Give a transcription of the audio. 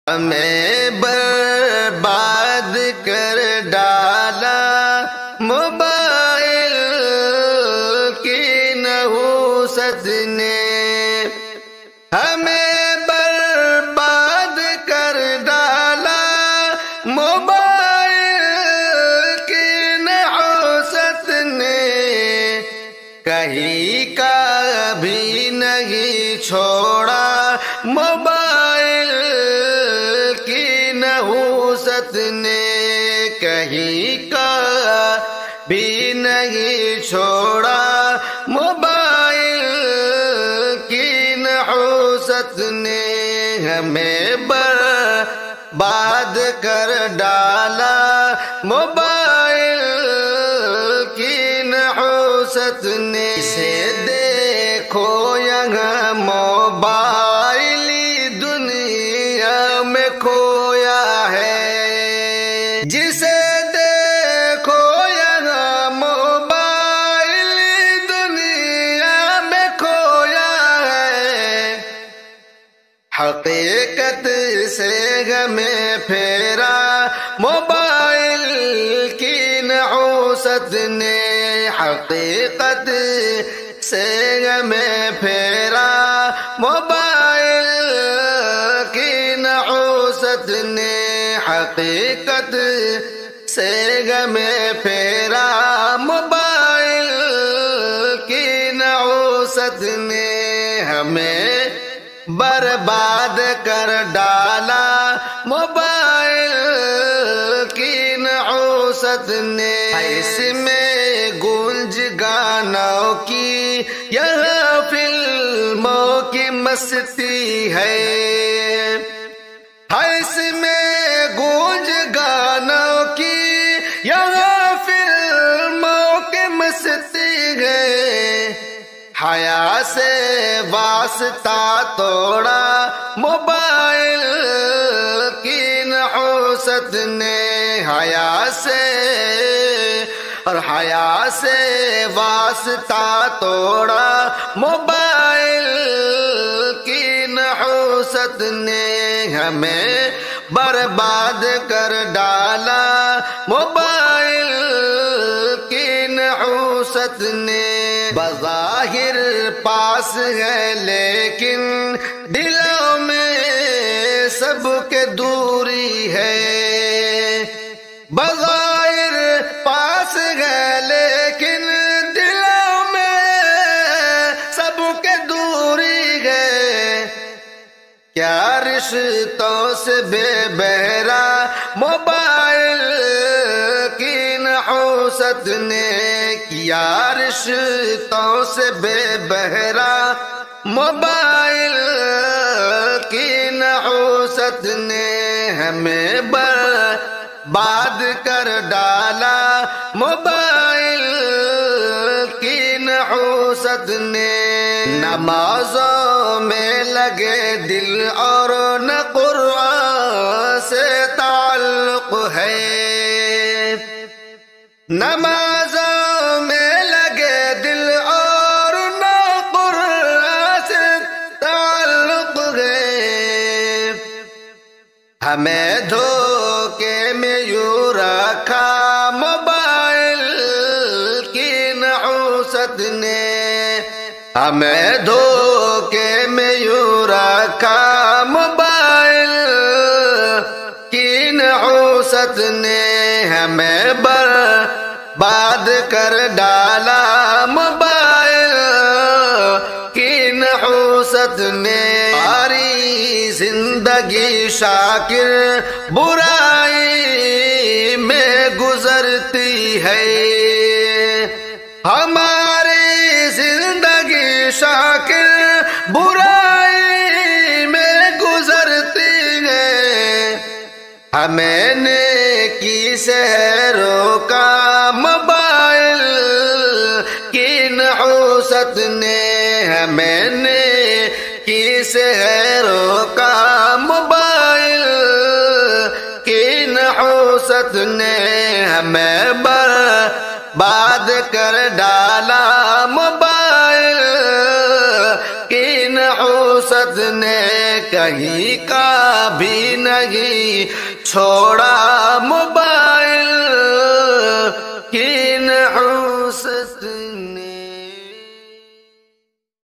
ہمیں برباد کر ڈالا موبائل کی نحوست نے، ہمیں برباد کر ڈالا موبائل کی نحوست نے، کہیں کا بھی نہیں چھوڑا موبائل کی نحوست نے، کہیں کا بھی نہیں چھوڑا موبائل کی نحوست نے، ہمیں برباد کر ڈالا موبائل کی نحوست نے، اسے دیکھو یہاں موبائلی دنیا میں کھویا ہے، جسے دیکھو یہاں موبائلی دنیا میں کھویا ہے، حقیقت سے ہمیں پھیرا موبائل کی نحوست نے، حقیقت سے ہمیں پھیرا موبائل کی نحوست نے، حقیقت سے ہمیں پھیرا موبائل کی نحوست نے، ہمیں برباد کر ڈالا موبائل کی نحوست نے، اس میں گونج گانوں کی یہاں فلموں کی مستی ہے، اس میں گونج گانوں کی یہاں فلموں کی مستی ہے، حیا سے واسطہ توڑا موبائل کی نحوست نے، حیا سے اور حیا سے واسطہ توڑا موبائل کی نحوست نے، ہمیں برباد کر ڈالا موبائل کی نحوست نے، بظاہر پاس ہے لیکن دلوں میں سب کے دوری ہے، بظاہر پاس ہے لیکن دلوں میں سب کے دوری ہے، کیا رشتوں سے بے بہرا موبائل کی نحوست نے، کیا رشتوں سے بے بہرا موبائل کی نحوست نے، ہمیں برباد کر ڈالا موبائل کی نحوست نے، نمازوں میں لگے دل اور نہ قرآن سے تعلق ہے، نمازوں میں لگے دل اور نہ قرآن سے تعلق ہے، ہمیں دھوکے میں یوں رکھا موبائل کی نحوست نے، ہمیں دھوکے میں یوں رکھا موبائل کی نحوست نے، ہمیں برباد کر ڈالا موبائل کی نحوست نے، ساری زندگی شاکر برائی میں گزرتی ہے، ہماری زندگی شاکر برائی میں گزرتی ہے، ہمیں نیکی سے روکا موبائل کی نحوست نے، ہمیں نیکی سے روکا موبائل کی نحوست نے، ہمیں برباد کر ڈالا موبائل کی نحوست نے، کہیں کا بھی نہیں چھوڑا موبائل کی نحوست نے